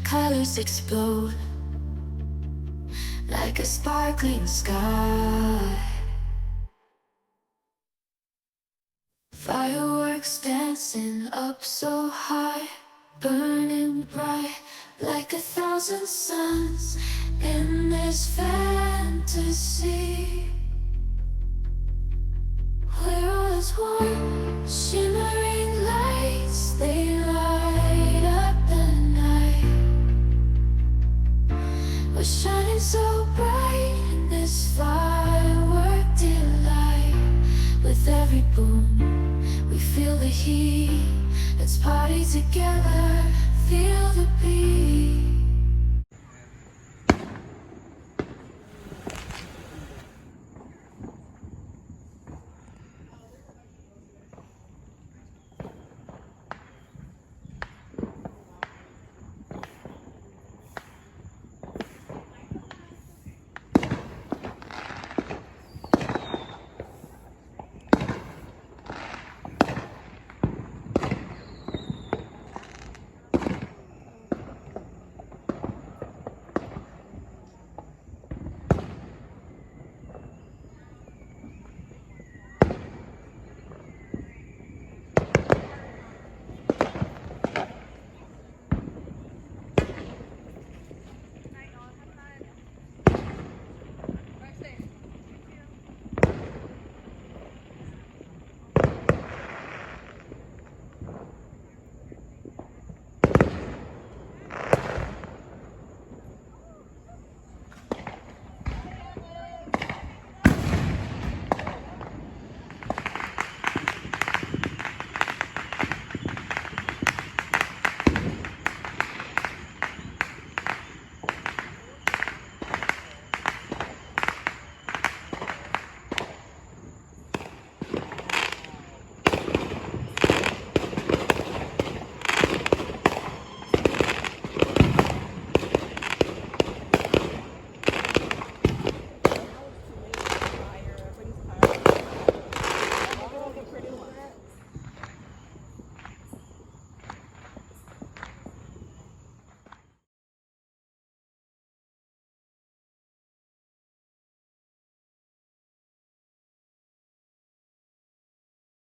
Colors explode like a sparkling sky. Fireworks dancing up so high, burning bright like 1,000 suns in this fantasy. We're all as one, shimmering lights, they light up the night. We're shining so bright in this firework delight. With every boom, we feel the heat. Let's party together, feel the beat.